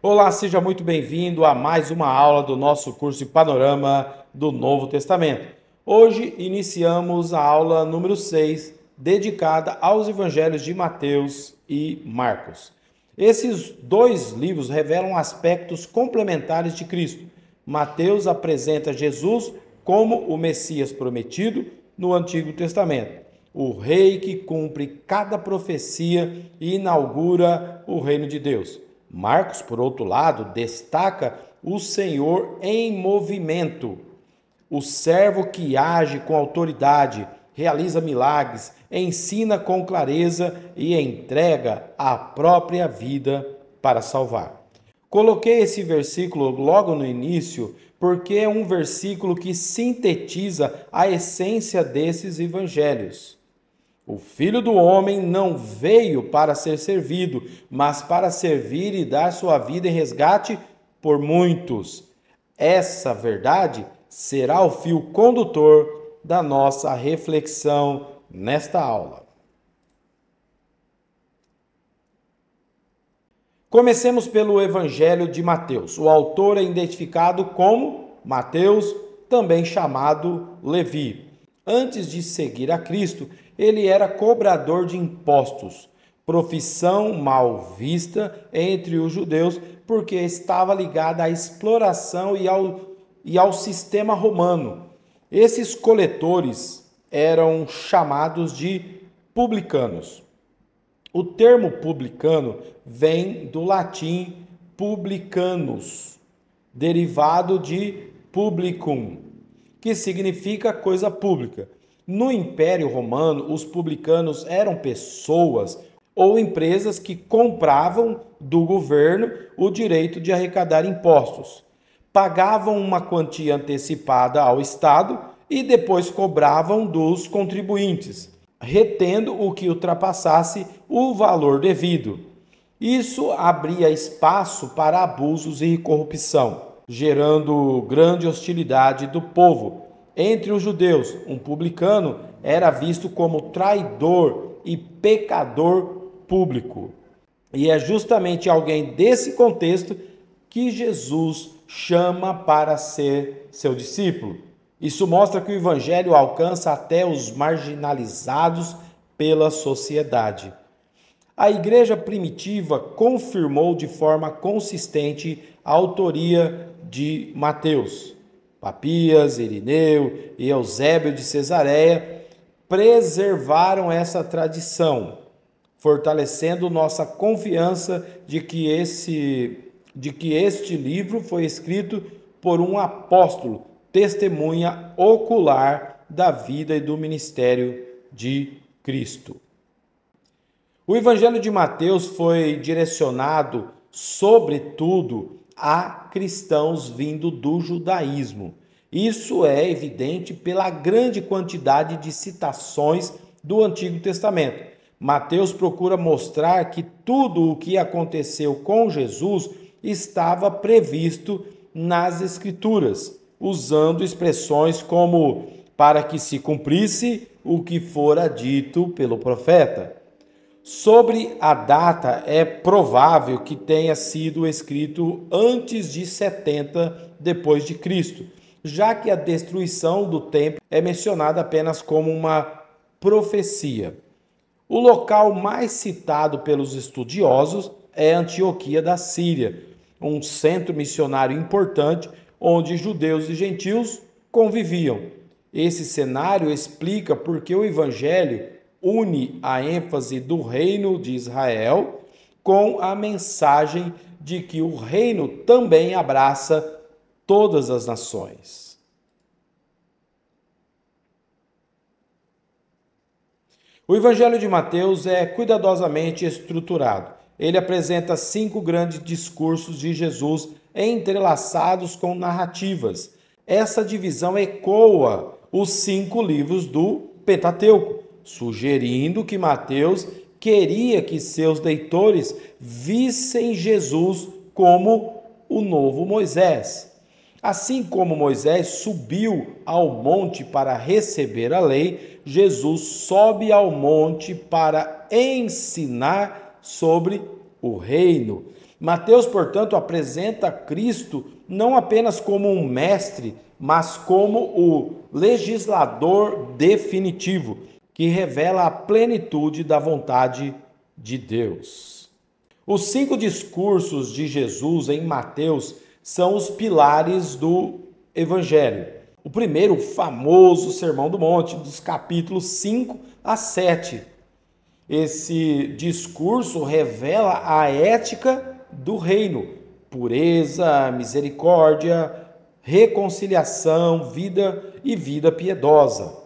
Olá, seja muito bem-vindo a mais uma aula do nosso curso de Panorama do Novo Testamento. Hoje iniciamos a aula número 6, dedicada aos evangelhos de Mateus e Marcos. Esses dois livros revelam aspectos complementares de Cristo. Mateus apresenta Jesus como o Messias prometido no Antigo Testamento, o rei que cumpre cada profecia e inaugura o reino de Deus. Marcos, por outro lado, destaca o Senhor em movimento, o servo que age com autoridade, realiza milagres, ensina com clareza e entrega a própria vida para salvar. Coloquei esse versículo logo no início porque é um versículo que sintetiza a essência desses evangelhos. O Filho do Homem não veio para ser servido, mas para servir e dar sua vida em resgate por muitos. Essa verdade será o fio condutor da nossa reflexão nesta aula. Comecemos pelo Evangelho de Mateus. O autor é identificado como Mateus, também chamado Levi. Antes de seguir a Cristo, ele era cobrador de impostos, profissão mal vista entre os judeus, porque estava ligada à exploração e ao sistema romano. Esses coletores eram chamados de publicanos. O termo publicano vem do latim publicanus, derivado de publicum, que significa coisa pública. No Império Romano, os publicanos eram pessoas ou empresas que compravam do governo o direito de arrecadar impostos. Pagavam uma quantia antecipada ao Estado e depois cobravam dos contribuintes, retendo o que ultrapassasse o valor devido. Isso abria espaço para abusos e corrupção, gerando grande hostilidade do povo. Entre os judeus, um publicano era visto como traidor e pecador público. E é justamente alguém desse contexto que Jesus chama para ser seu discípulo. Isso mostra que o evangelho alcança até os marginalizados pela sociedade. A igreja primitiva confirmou de forma consistente a autoria de Mateus. Papias, Irineu e Eusébio de Cesareia preservaram essa tradição, fortalecendo nossa confiança de que este livro foi escrito por um apóstolo, testemunha ocular da vida e do ministério de Cristo. O Evangelho de Mateus foi direcionado, sobretudo, a cristãos vindo do judaísmo. Isso é evidente pela grande quantidade de citações do Antigo Testamento. Mateus procura mostrar que tudo o que aconteceu com Jesus estava previsto nas Escrituras, usando expressões como para que se cumprisse o que fora dito pelo profeta. Sobre a data, é provável que tenha sido escrito antes de 70 depois de Cristo, já que a destruição do templo é mencionada apenas como uma profecia. O local mais citado pelos estudiosos é Antioquia da Síria, um centro missionário importante onde judeus e gentios conviviam. Esse cenário explica por que o evangelho une a ênfase do reino de Israel com a mensagem de que o reino também abraça todas as nações. O Evangelho de Mateus é cuidadosamente estruturado. Ele apresenta 5 grandes discursos de Jesus entrelaçados com narrativas. Essa divisão ecoa os 5 livros do Pentateuco, sugerindo que Mateus queria que seus leitores vissem Jesus como o novo Moisés. Assim como Moisés subiu ao monte para receber a lei, Jesus sobe ao monte para ensinar sobre o reino. Mateus, portanto, apresenta Cristo não apenas como um mestre, mas como o legislador definitivo, que revela a plenitude da vontade de Deus. Os 5 discursos de Jesus em Mateus são os pilares do Evangelho. O primeiro, o famoso Sermão do Monte, dos capítulos 5 a 7. Esse discurso revela a ética do reino: pureza, misericórdia, reconciliação, vida piedosa.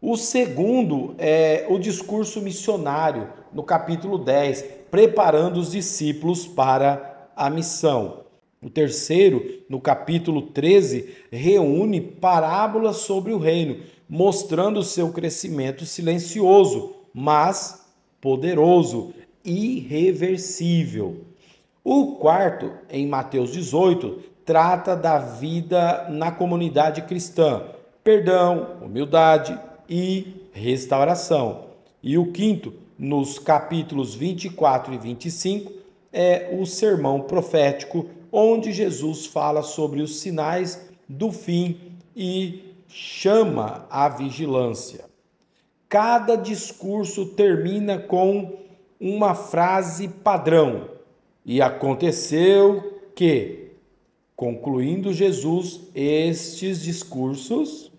O segundo é o discurso missionário, no capítulo 10, preparando os discípulos para a missão. O terceiro, no capítulo 13, reúne parábolas sobre o reino, mostrando o seu crescimento silencioso, mas poderoso, irreversível. O quarto, em Mateus 18, trata da vida na comunidade cristã: perdão, humildade e restauração. E o quinto, nos capítulos 24 e 25, é o sermão profético, onde Jesus fala sobre os sinais do fim e chama à vigilância. Cada discurso termina com uma frase padrão: e aconteceu que, concluindo Jesus estes discursos.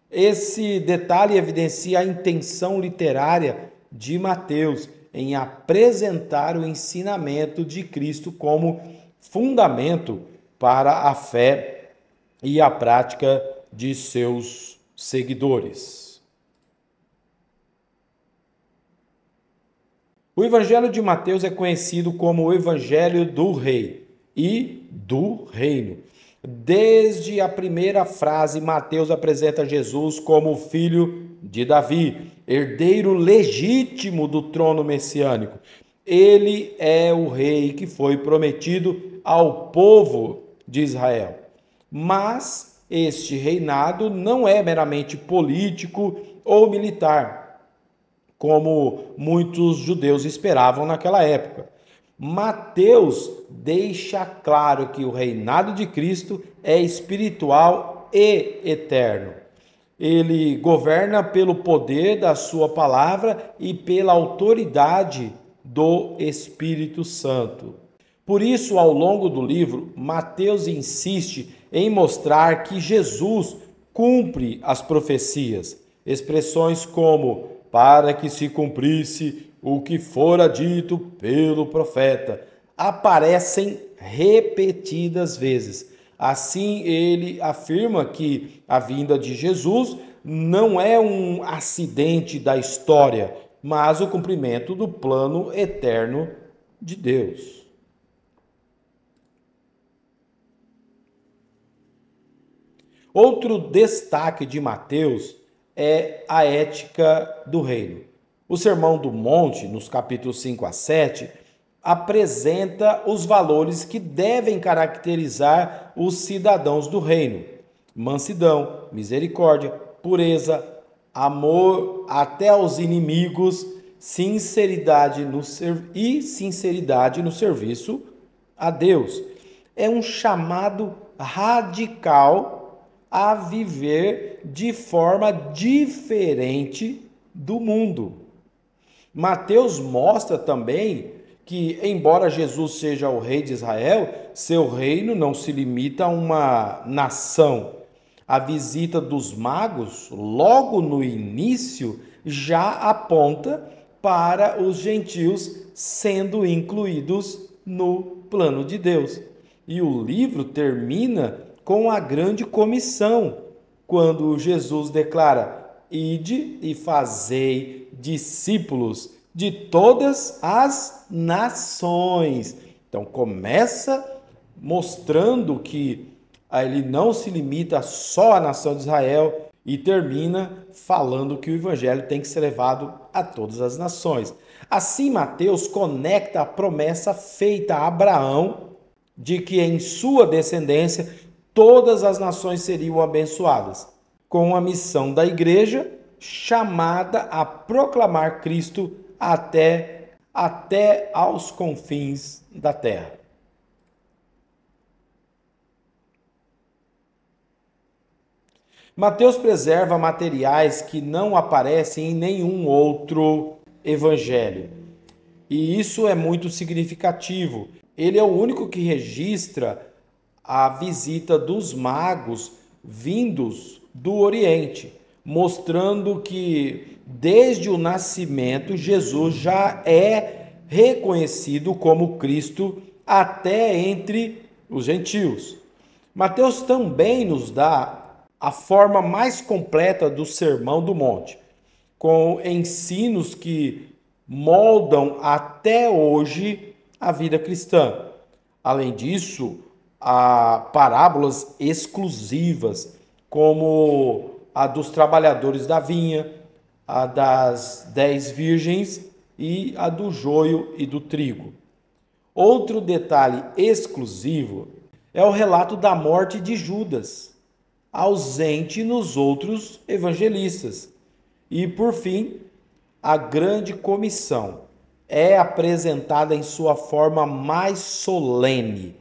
Esse detalhe evidencia a intenção literária de Mateus em apresentar o ensinamento de Cristo como fundamento para a fé e a prática de seus seguidores. O Evangelho de Mateus é conhecido como o Evangelho do Rei e do Reino. Desde a primeira frase, Mateus apresenta Jesus como o filho de Davi, herdeiro legítimo do trono messiânico. Ele é o rei que foi prometido ao povo de Israel. Mas este reinado não é meramente político ou militar, como muitos judeus esperavam naquela época. Mateus deixa claro que o reinado de Cristo é espiritual e eterno. Ele governa pelo poder da sua palavra e pela autoridade do Espírito Santo. Por isso, ao longo do livro, Mateus insiste em mostrar que Jesus cumpre as profecias. Expressões como "para que se cumprisse o que fora dito pelo profeta" aparecem repetidas vezes. Assim, ele afirma que a vinda de Jesus não é um acidente da história, mas o cumprimento do plano eterno de Deus. Outro destaque de Mateus é a ética do reino. O Sermão do Monte, nos capítulos 5 a 7, apresenta os valores que devem caracterizar os cidadãos do reino: mansidão, misericórdia, pureza, amor até aos inimigos, sinceridade no serviço a Deus. É um chamado radical a viver de forma diferente do mundo. Mateus mostra também que, embora Jesus seja o rei de Israel, seu reino não se limita a uma nação. A visita dos magos, logo no início, já aponta para os gentios sendo incluídos no plano de Deus. E o livro termina com a grande comissão, quando Jesus declara: "Ide e fazei discípulos de todas as nações". Então começa mostrando que ele não se limita só à nação de Israel e termina falando que o evangelho tem que ser levado a todas as nações. Assim, Mateus conecta a promessa feita a Abraão de que em sua descendência todas as nações seriam abençoadas, com a missão da igreja chamada a proclamar Cristo até até aos confins da terra. Mateus preserva materiais que não aparecem em nenhum outro evangelho. E isso é muito significativo. Ele é o único que registra a visita dos magos vindos do Oriente, mostrando que desde o nascimento Jesus já é reconhecido como Cristo até entre os gentios. Mateus também nos dá a forma mais completa do Sermão do Monte, com ensinos que moldam até hoje a vida cristã. Além disso, há parábolas exclusivas, como a dos trabalhadores da vinha, a das 10 virgens e a do joio e do trigo. Outro detalhe exclusivo é o relato da morte de Judas, ausente nos outros evangelistas. E, por fim, a grande comissão é apresentada em sua forma mais solene.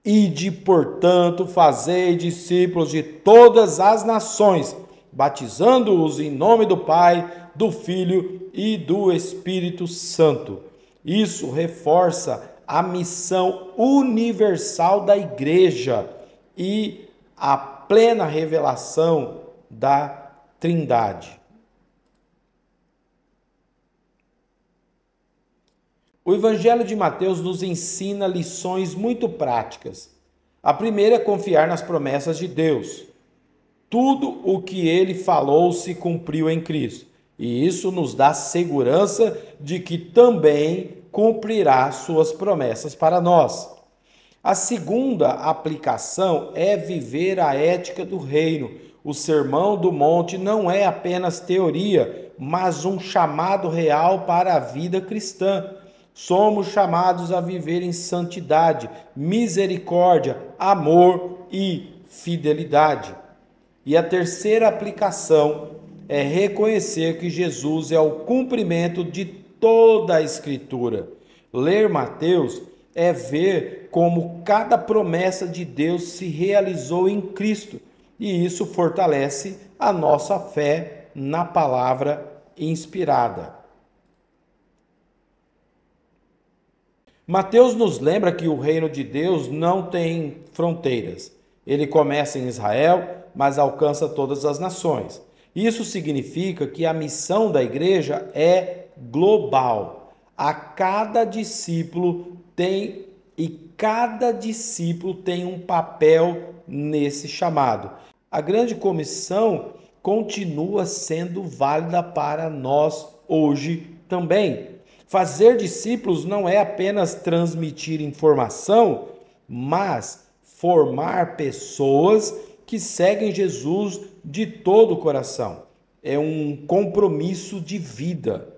Ide, portanto, fazei discípulos de todas as nações, batizando-os em nome do Pai, do Filho e do Espírito Santo. Isso reforça a missão universal da Igreja e a plena revelação da Trindade. O Evangelho de Mateus nos ensina lições muito práticas. A primeira é confiar nas promessas de Deus. Tudo o que ele falou se cumpriu em Cristo. E isso nos dá segurança de que também cumprirá suas promessas para nós. A segunda aplicação é viver a ética do reino. O Sermão do Monte não é apenas teoria, mas um chamado real para a vida cristã. Somos chamados a viver em santidade, misericórdia, amor e fidelidade. E a terceira aplicação é reconhecer que Jesus é o cumprimento de toda a Escritura. Ler Mateus é ver como cada promessa de Deus se realizou em Cristo, e isso fortalece a nossa fé na palavra inspirada. Mateus nos lembra que o reino de Deus não tem fronteiras. Ele começa em Israel, mas alcança todas as nações. Isso significa que a missão da igreja é global. Cada discípulo tem um papel nesse chamado. A grande comissão continua sendo válida para nós hoje também. Fazer discípulos não é apenas transmitir informação, mas formar pessoas que seguem Jesus de todo o coração. É um compromisso de vida.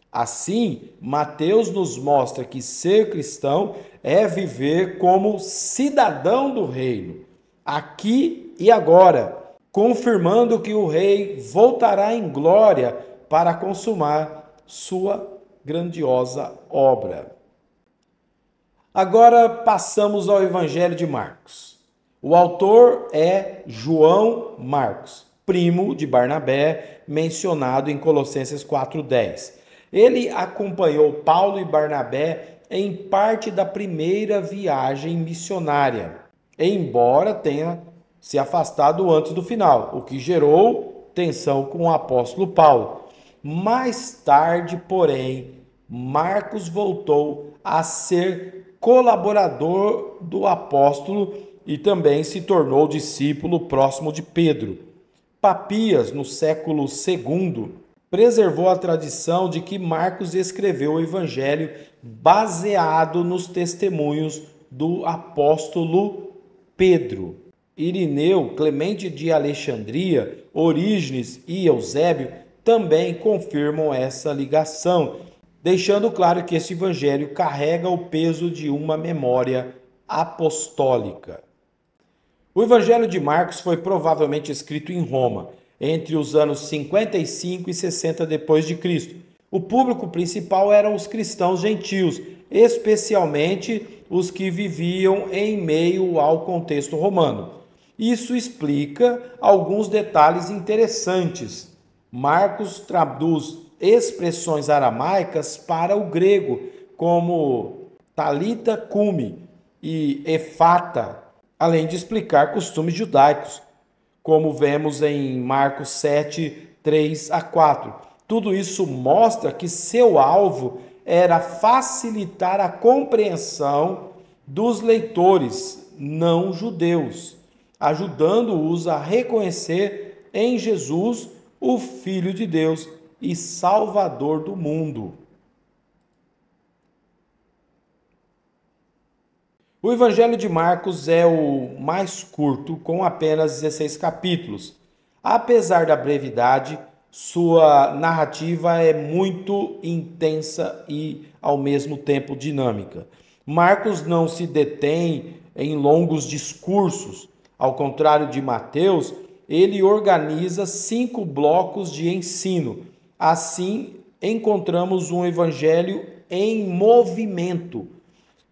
Assim, Mateus nos mostra que ser cristão é viver como cidadão do reino, aqui e agora, confirmando que o rei voltará em glória para consumar sua grandiosa obra. Agora passamos ao Evangelho de Marcos. O autor é João Marcos, primo de Barnabé, mencionado em Colossenses 4:10. Ele acompanhou Paulo e Barnabé em parte da primeira viagem missionária, embora tenha se afastado antes do final, o que gerou tensão com o apóstolo Paulo. Mais tarde, porém, Marcos voltou a ser colaborador do apóstolo e também se tornou discípulo próximo de Pedro. Papias, no século II, preservou a tradição de que Marcos escreveu o evangelho baseado nos testemunhos do apóstolo Pedro. Irineu, Clemente de Alexandria, Orígenes e Eusébio também confirmam essa ligação, deixando claro que esse evangelho carrega o peso de uma memória apostólica. O Evangelho de Marcos foi provavelmente escrito em Roma, entre os anos 55 e 60 depois de Cristo. O público principal eram os cristãos gentios, especialmente os que viviam em meio ao contexto romano. Isso explica alguns detalhes interessantes. Marcos traduz expressões aramaicas para o grego, como talita cumi e efata, além de explicar costumes judaicos, como vemos em Marcos 7, 3 a 4. Tudo isso mostra que seu alvo era facilitar a compreensão dos leitores não judeus, ajudando-os a reconhecer em Jesus o Filho de Deus e Salvador do mundo. O Evangelho de Marcos é o mais curto, com apenas 16 capítulos. Apesar da brevidade, sua narrativa é muito intensa e, ao mesmo tempo, dinâmica. Marcos não se detém em longos discursos. Ao contrário de Mateus, ele organiza 5 blocos de ensino. Assim, encontramos um evangelho em movimento.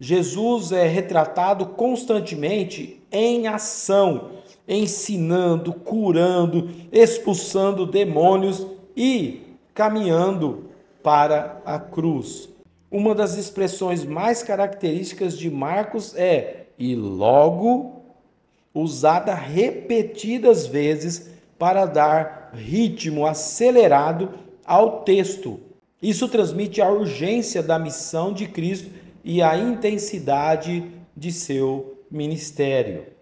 Jesus é retratado constantemente em ação, ensinando, curando, expulsando demônios e caminhando para a cruz. Uma das expressões mais características de Marcos é "e logo", usada repetidas vezes para dar ritmo acelerado ao texto. Isso transmite a urgência da missão de Cristo e a intensidade de seu ministério.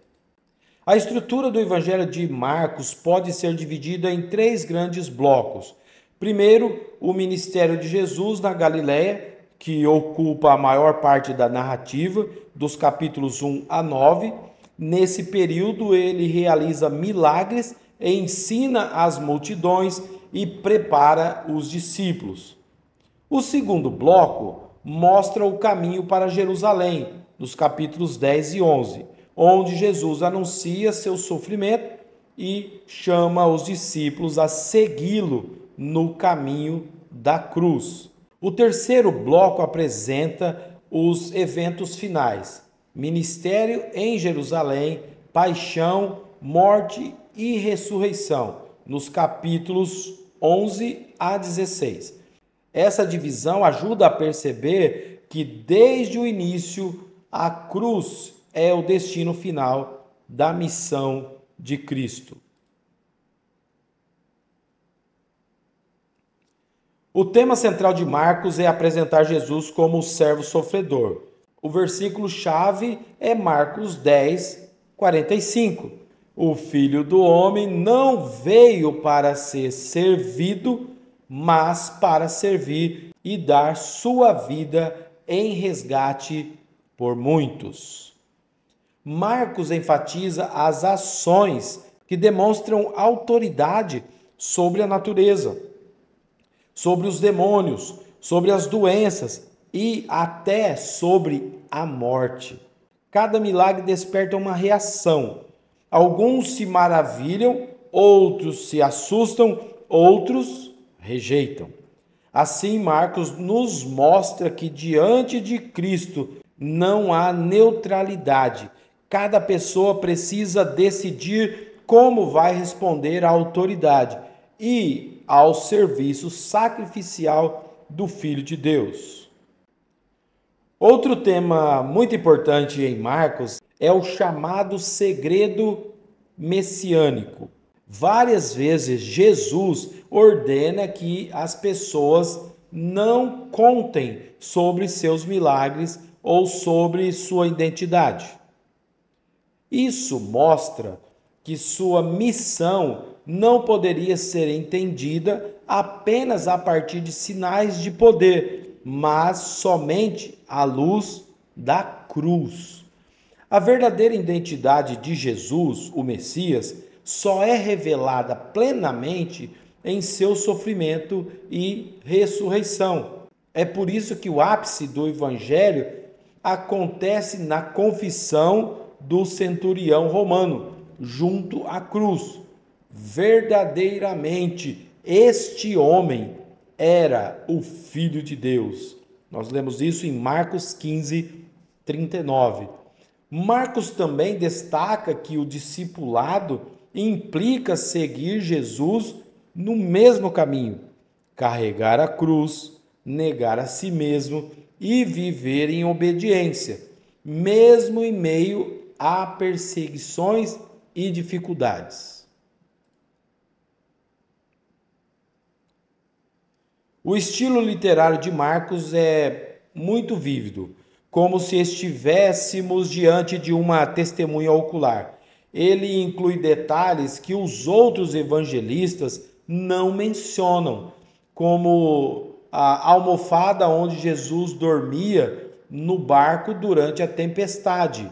A estrutura do Evangelho de Marcos pode ser dividida em 3 grandes blocos. Primeiro, o ministério de Jesus na Galiléia, que ocupa a maior parte da narrativa, dos capítulos 1 a 9. Nesse período, ele realiza milagres, ensina as multidões e prepara os discípulos. O segundo bloco mostra o caminho para Jerusalém, nos capítulos 10 e 11, onde Jesus anuncia seu sofrimento e chama os discípulos a segui-lo no caminho da cruz. O terceiro bloco apresenta os eventos finais: ministério em Jerusalém, paixão, morte e ressurreição, nos capítulos 11 a 16. Essa divisão ajuda a perceber que, desde o início, a cruz é o destino final da missão de Cristo. O tema central de Marcos é apresentar Jesus como o servo sofredor. O versículo-chave é Marcos 10, 45. O Filho do Homem não veio para ser servido, mas para servir e dar sua vida em resgate por muitos. Marcos enfatiza as ações que demonstram autoridade sobre a natureza, sobre os demônios, sobre as doenças e até sobre a morte. Cada milagre desperta uma reação. Alguns se maravilham, outros se assustam, outros rejeitam. Assim, Marcos nos mostra que diante de Cristo não há neutralidade. Cada pessoa precisa decidir como vai responder à autoridade e ao serviço sacrificial do Filho de Deus. Outro tema muito importante em Marcos é o chamado segredo messiânico. Várias vezes Jesus ordena que as pessoas não contem sobre seus milagres ou sobre sua identidade. Isso mostra que sua missão não poderia ser entendida apenas a partir de sinais de poder, mas somente à luz da cruz. A verdadeira identidade de Jesus, o Messias, só é revelada plenamente em seu sofrimento e ressurreição. É por isso que o ápice do Evangelho acontece na confissão do centurião romano, junto à cruz. Verdadeiramente, este homem era o Filho de Deus. Nós lemos isso em Marcos 15, 39. Marcos também destaca que o discipulado implica seguir Jesus no mesmo caminho, carregar a cruz, negar a si mesmo e viver em obediência, mesmo em meio a perseguições e dificuldades. O estilo literário de Marcos é muito vívido, como se estivéssemos diante de uma testemunha ocular. Ele inclui detalhes que os outros evangelistas não mencionam, como a almofada onde Jesus dormia no barco durante a tempestade,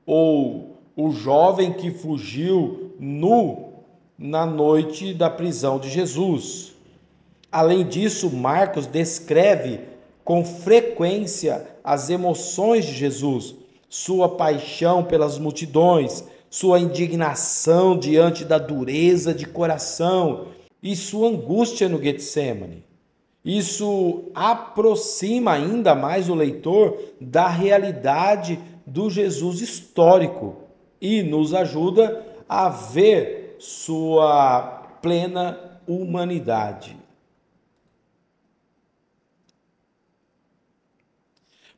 ou o jovem que fugiu nu na noite da prisão de Jesus. Além disso, Marcos descreve com frequência as emoções de Jesus, sua paixão pelas multidões, sua indignação diante da dureza de coração e sua angústia no Getsemane. Isso aproxima ainda mais o leitor da realidade do Jesus histórico e nos ajuda a ver sua plena humanidade.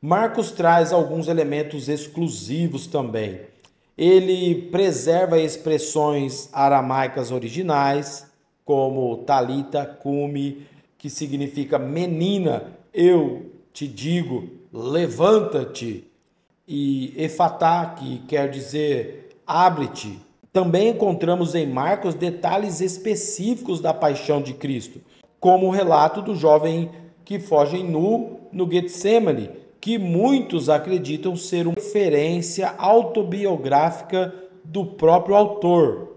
Marcos traz alguns elementos exclusivos também. Ele preserva expressões aramaicas originais, como Talita cumi, que significa menina, eu te digo, levanta-te, e Efatá, que quer dizer abre-te. Também encontramos em Marcos detalhes específicos da paixão de Cristo, como o relato do jovem que foge nu no Getsemane, que muitos acreditam ser uma referência autobiográfica do próprio autor.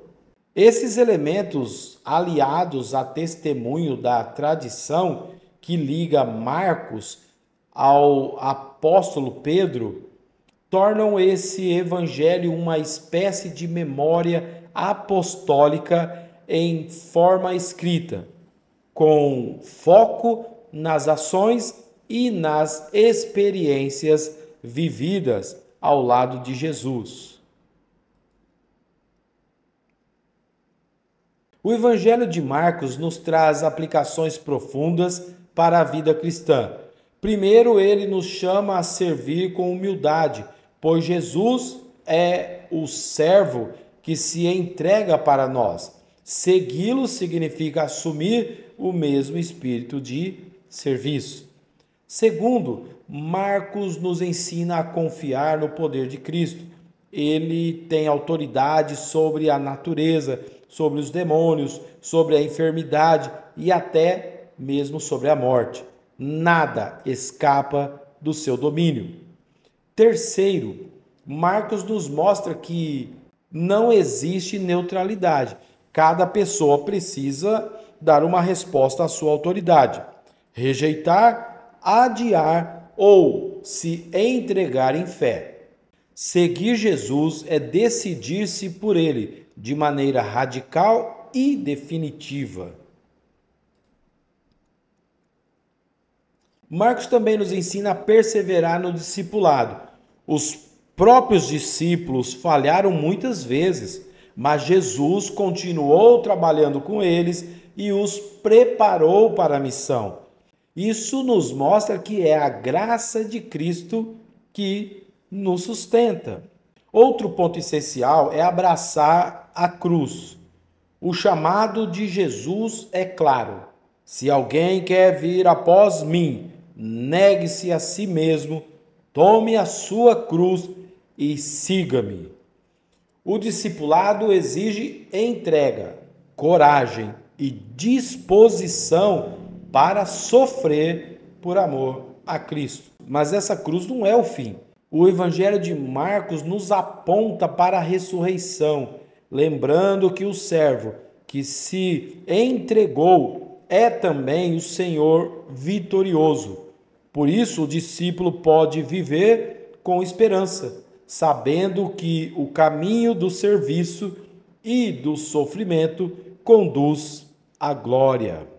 Esses elementos, aliados a testemunho da tradição que liga Marcos ao apóstolo Pedro, tornam esse evangelho uma espécie de memória apostólica em forma escrita, com foco nas ações e nas experiências vividas ao lado de Jesus. O Evangelho de Marcos nos traz aplicações profundas para a vida cristã. Primeiro, ele nos chama a servir com humildade, pois Jesus é o servo que se entrega para nós. Segui-lo significa assumir o mesmo espírito de serviço. Segundo, Marcos nos ensina a confiar no poder de Cristo. Ele tem autoridade sobre a natureza, sobre os demônios, sobre a enfermidade e até mesmo sobre a morte. Nada escapa do seu domínio. Terceiro, Marcos nos mostra que não existe neutralidade. Cada pessoa precisa dar uma resposta à sua autoridade. Rejeitar, adiar ou se entregar em fé. Seguir Jesus é decidir-se por ele de maneira radical e definitiva. Marcos também nos ensina a perseverar no discipulado. Os próprios discípulos falharam muitas vezes, mas Jesus continuou trabalhando com eles e os preparou para a missão. Isso nos mostra que é a graça de Cristo que nos sustenta. Outro ponto essencial é abraçar a cruz. O chamado de Jesus é claro: se alguém quer vir após mim, negue-se a si mesmo, tome a sua cruz e siga-me. O discipulado exige entrega, coragem e disposição para sofrer por amor a Cristo. Mas essa cruz não é o fim. O Evangelho de Marcos nos aponta para a ressurreição, lembrando que o servo que se entregou é também o Senhor vitorioso. Por isso, o discípulo pode viver com esperança, sabendo que o caminho do serviço e do sofrimento conduz à glória.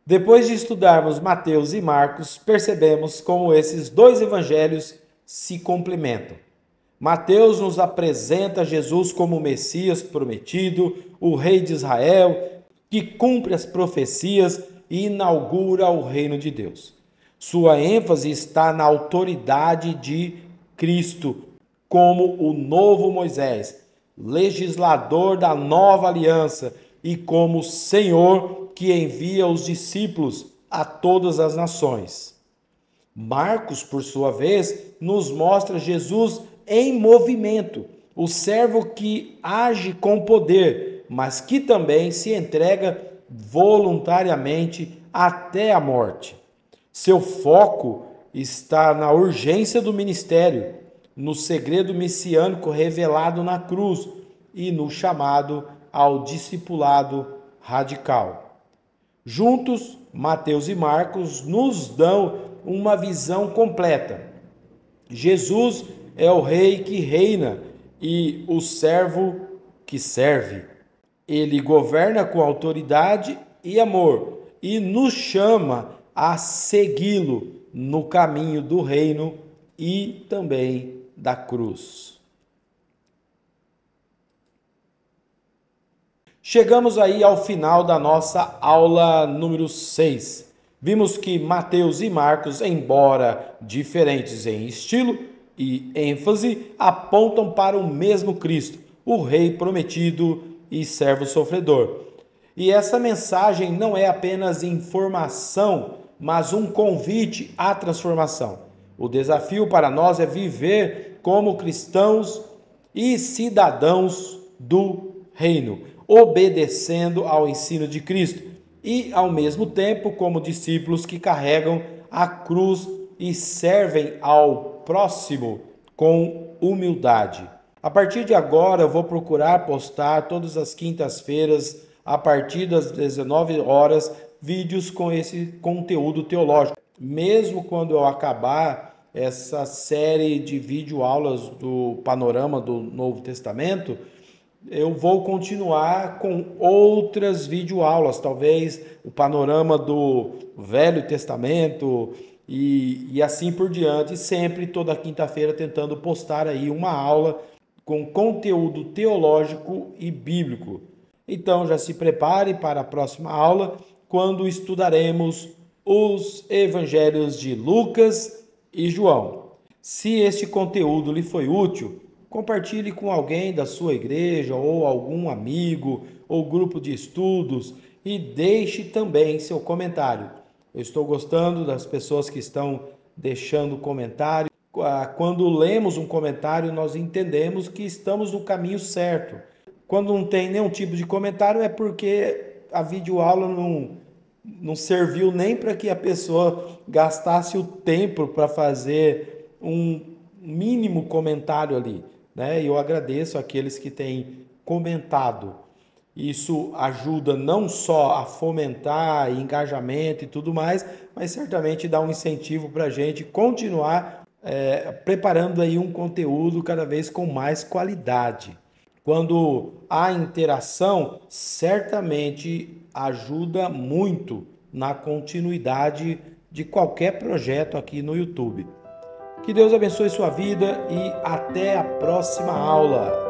Depois de estudarmos Mateus e Marcos, percebemos como esses dois evangelhos se complementam. Mateus nos apresenta Jesus como o Messias prometido, o Rei de Israel, que cumpre as profecias e inaugura o reino de Deus. Sua ênfase está na autoridade de Cristo, como o novo Moisés, legislador da nova aliança, e como Senhor que envia os discípulos a todas as nações. Marcos, por sua vez, nos mostra Jesus em movimento, o servo que age com poder, mas que também se entrega voluntariamente até a morte. Seu foco está na urgência do ministério, no segredo messiânico revelado na cruz e no chamado ao discipulado radical. Juntos, Mateus e Marcos nos dão uma visão completa. Jesus é o rei que reina e o servo que serve. Ele governa com autoridade e amor e nos chama a segui-lo no caminho do reino e também da cruz. Chegamos aí ao final da nossa aula número 6. Vimos que Mateus e Marcos, embora diferentes em estilo e ênfase, apontam para o mesmo Cristo, o Rei prometido e servo sofredor. E essa mensagem não é apenas informação, mas um convite à transformação. O desafio para nós é viver como cristãos e cidadãos do reino, obedecendo ao ensino de Cristo e, ao mesmo tempo, como discípulos que carregam a cruz e servem ao próximo com humildade. A partir de agora, eu vou procurar postar todas as quintas-feiras, a partir das 19 horas, vídeos com esse conteúdo teológico. Mesmo quando eu acabar essa série de videoaulas do Panorama do Novo Testamento, eu vou continuar com outras videoaulas, talvez o panorama do Velho Testamento e assim por diante, sempre toda quinta-feira tentando postar aí uma aula com conteúdo teológico e bíblico. Então já se prepare para a próxima aula, quando estudaremos os evangelhos de Lucas e João. Se este conteúdo lhe foi útil, compartilhe com alguém da sua igreja ou algum amigo ou grupo de estudos e deixe também seu comentário. Eu estou gostando das pessoas que estão deixando comentário. Quando lemos um comentário, nós entendemos que estamos no caminho certo. Quando não tem nenhum tipo de comentário, é porque a videoaula não serviu nem para que a pessoa gastasse o tempo para fazer um mínimo comentário ali. E eu agradeço àqueles que têm comentado. Isso ajuda não só a fomentar engajamento e tudo mais, mas certamente dá um incentivo para a gente continuar preparando aí um conteúdo cada vez com mais qualidade. Quando há interação, certamente ajuda muito na continuidade de qualquer projeto aqui no YouTube. Que Deus abençoe sua vida e até a próxima aula.